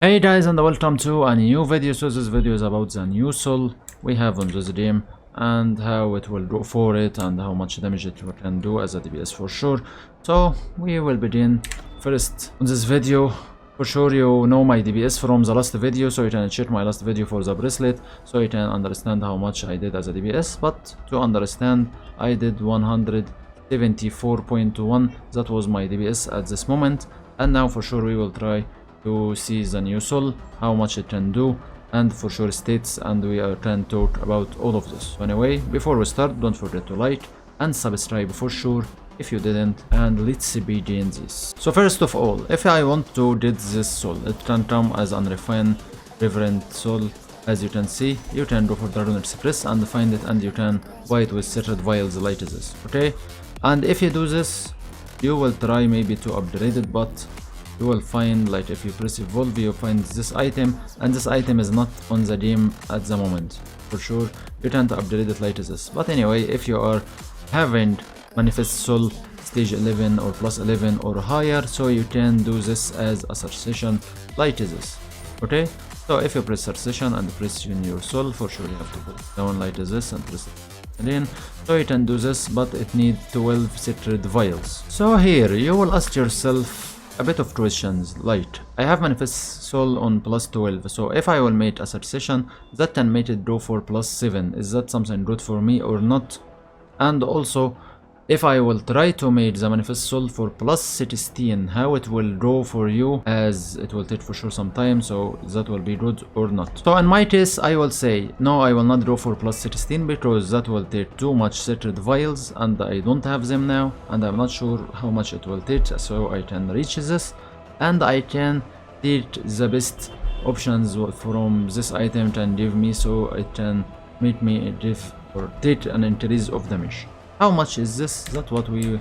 Hey guys, and welcome to a new video. So this video is about the new soul we have on this game and how it will go for it and how much damage it can do as a DPS for sure. So we will begin first on this video. For sure you know my DPS from the last video, so you can check my last video for the bracelet so you can understand how much I did as a DPS. But to understand, I did 174.1. that was my DPS at this moment, and now for sure we will try to see the new soul, how much it can do, and for sure stats, and we can talk about all of this. So anyway, before we start, don't forget to like and subscribe for sure if you didn't, and let's begin this. So first of all, if I want to get this soul, it can come as unrefined Reverent soul. As you can see, you can go for Dragon Express and find it, and you can buy it with certain vials like this, okay? And if you do this, you will try maybe to upgrade it, but you will find, like, if you press evolve, you find this item, and this item is not on the game at the moment. For sure you can't upgrade it like this. But anyway, if you are having manifest soul stage 11 or plus 11 or higher, so you can do this as a search session like this, okay? So if you press search session and press in your soul, for sure you have to put it down like this and press it again, so you can do this, but it needs 12 secret vials. So here you will ask yourself a bit of questions, like, I have manifest soul on plus 12, so if I will make a search session that can make it go for plus 7, is that something good for me or not? And also, if I will try to make the manifest soul for plus 16, how it will go for you, as it will take for sure some time, so that will be good or not? So in my case, I will say no, I will not go for plus 16 because that will take too much secret vials and I don't have them now, and I'm not sure how much it will take, so I can reach this and I can take the best options from this item can give me, so it can make me give or take an increase of damage. How much is this? That's what we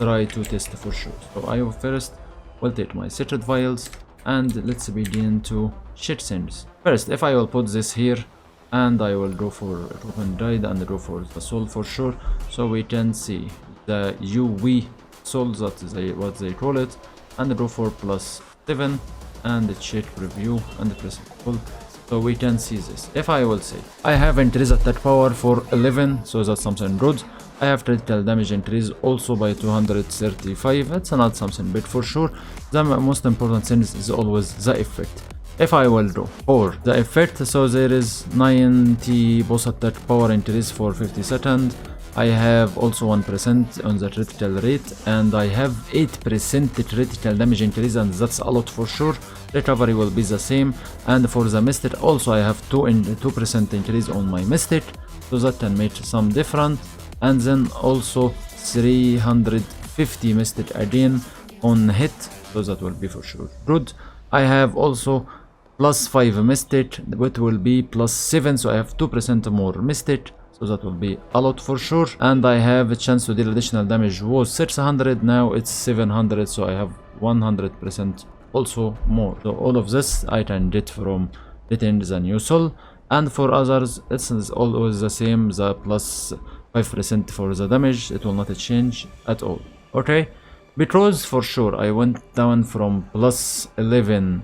try to test for sure. So I first will take my secret vials and let's begin to check things. First, if I will put this here and I will go for open guide and go for the soul for sure, so we can see the UV soul, that is what they call it, and go for plus 7 and check preview and press full. So we can see this. If I will say I have increased attack power for 11, so that's something good. I have critical damage increase also by 235. It's not something big for sure. The most important thing is always the effect. If I will do for the effect, so there is 90 boss attack power increase for 50 seconds. I have also 1% on the critical rate, and I have 8% critical damage increase, and that's a lot for sure. Recovery will be the same, and for the mystic also I have 2% increase on my mystic, so that can make some difference. And then also 350 mystic again on hit, so that will be for sure good. I have also plus 5 mystic, which will be plus 7, so I have 2% more mystic, so that will be a lot for sure. And I have a chance to deal additional damage, was 600, now it's 700, so I have 100% also more. So all of this I can get from getting the new soul, and for others it's always the same, the plus 5% for the damage, it will not change at all, okay? Because for sure I went down from plus 11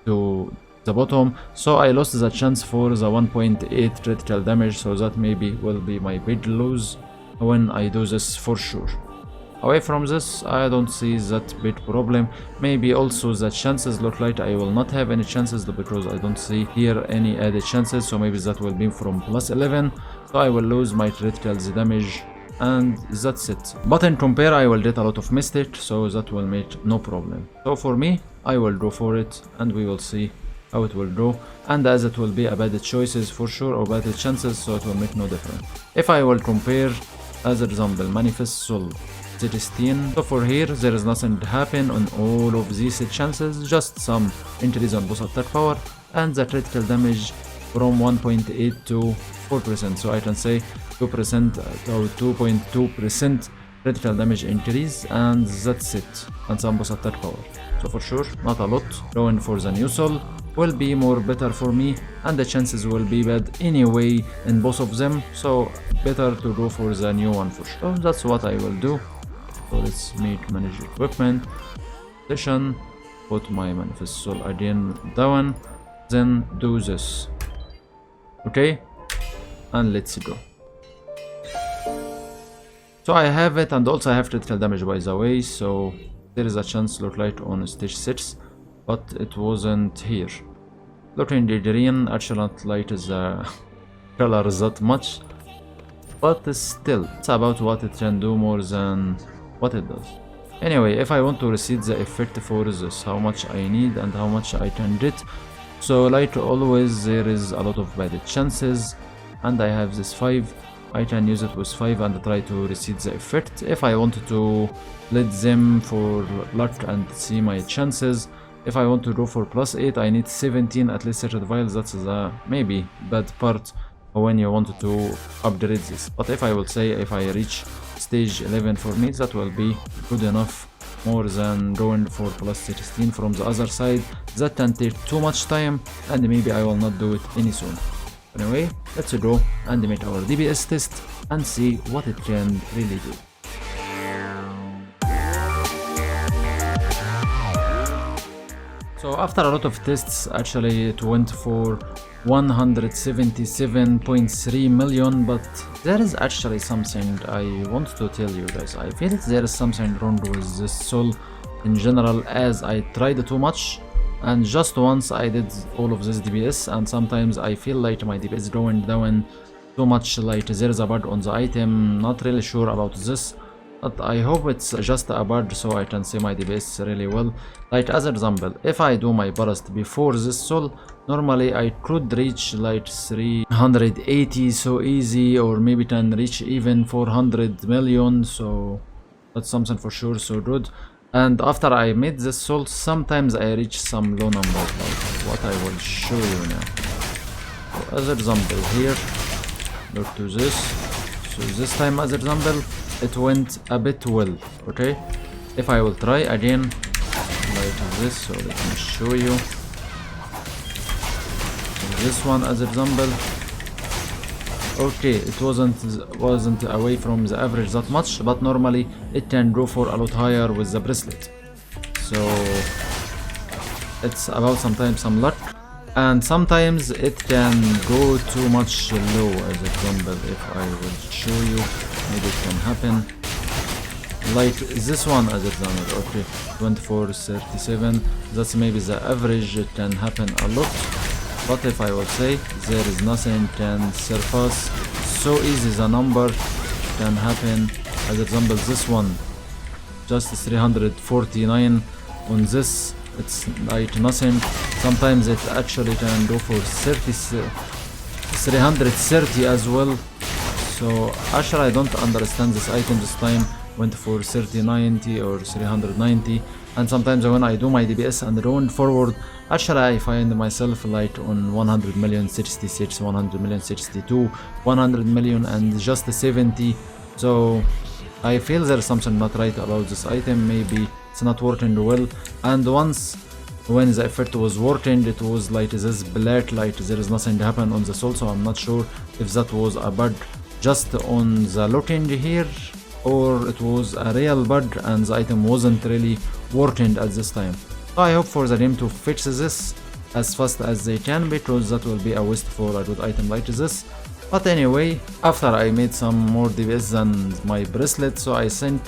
to the bottom, so I lost the chance for the 1.8 critical damage, so that maybe will be my big lose when I do this for sure. Away from this, I don't see that big problem. Maybe also the chances look like I will not have any chances because I don't see here any added chances, so maybe that will be from plus 11, so I will lose my critical damage and that's it. But in compare, I will get a lot of mystic, so that will make no problem. So for me, I will go for it and we will see how it will go, and as it will be a bad choices for sure or bad chances, so it will make no difference. If I will compare, as example, manifest soul 16, so for here there is nothing happen on all of these chances, just some increase on boss attack power and the critical damage from 1.8 to 4%, so I can say 2% or 2.2% critical damage increase, and that's it, and some boss attack power. So for sure not a lot. Going for the new soul will be more better for me, and the chances will be bad anyway in both of them, so better to go for the new one for sure. So that's what I will do. So let's make manage equipment session put my manifest soul again down, then do this. Okay, and let's go. So I have it, and also I have critical damage by the way, so there is a chance loot light on stage 6, but it wasn't here. Looking green, actually not light is the color that much, but still, it's about what it can do more than what it does. Anyway, if I want to reset the effect for this, how much I need and how much I can get. So like always, there is a lot of bad chances, and I have this 5. I can use it with 5 and try to reset the effect. If I wanted to let them for luck and see my chances, if I want to go for +8, I need 17 at least certain vials. That's the maybe bad part when you want to upgrade this. But if I will say if I reach stage 11 for me, that will be good enough, more than going for +16 from the other side. That can take too much time, and maybe I will not do it any soon. Anyway, let's go and make our DPS test and see what it can really do. So after a lot of tests, actually it went for 177.3 million, but there is actually something I want to tell you guys. I feel there is something wrong with this soul in general, as I tried too much, and just once I did all of this DPS, and sometimes I feel like my DPS going down too much, like there is a bug on the item. Not really sure about this, but I hope it's just a bug so I can see my DPS really well. Like as an example, if I do my burst before this soul, normally I could reach like 380 so easy, or maybe can reach even 400 million, so that's something for sure so good. And after I made this soul, sometimes I reach some low numbers, like what I will show you now. So as an example here, look to this. So this time as an example, it went a bit well, okay? If I will try again like this, so let me show you. So this one as an example, okay, it wasn't away from the average that much, but normally it can go for a lot higher with the bracelet. So it's about sometimes some luck, and sometimes it can go too much low. As example, if I will show you, maybe it can happen like this one as example. Okay, went for 37. That's maybe the average. It can happen a lot. But if I will say there is nothing can surpass so easy the number can happen. As example, this one just 349 on this, it's like nothing. Sometimes it actually can go for 330 as well. So actually I don't understand this item this time. Went for 3090 or 390, and sometimes when I do my DPS and going forward, actually I find myself like on 100 million 66, 100 million 62, 100 million and just 70. So I feel there's something not right about this item. Maybe it's not working well, and once when the effect was working, it was like this black, like there is nothing happen on the soul. So I'm not sure if that was a bug just on the looking here, or it was a real bug and the item wasn't really working at this time. So I hope for the game to fix this as fast as they can, because that will be a waste for a good item like this. But anyway, after I made some more DPS than my bracelet, so I think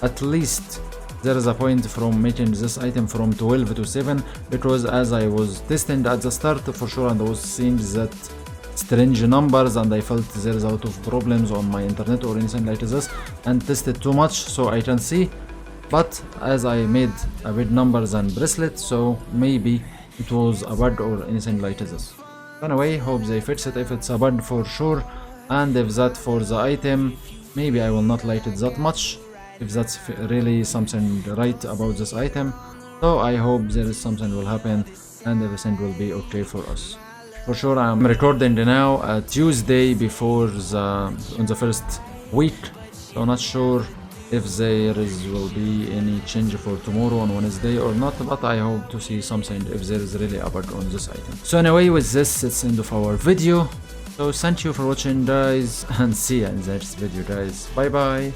at least there is a point from making this item from 12 to 7, because as I was testing at the start for sure, and I was seeing that strange numbers, and I felt there is a lot of problems on my internet or anything like this, and tested too much so I can see. But as I made a big numbers and bracelet, so maybe it was a bug or anything like this. Anyway, hope they fix it if it's a bug for sure, and if that for the item, maybe I will not like it that much if that's really something right about this item. So I hope there is something will happen and everything will be okay for us. For sure, I'm recording now Tuesday before on the first week, so not sure if there will be any change for tomorrow on Wednesday or not, but I hope to see something if there is really a bug on this item. So anyway, with this, it's the end of our video. So thank you for watching guys, and see you in the next video guys. Bye bye.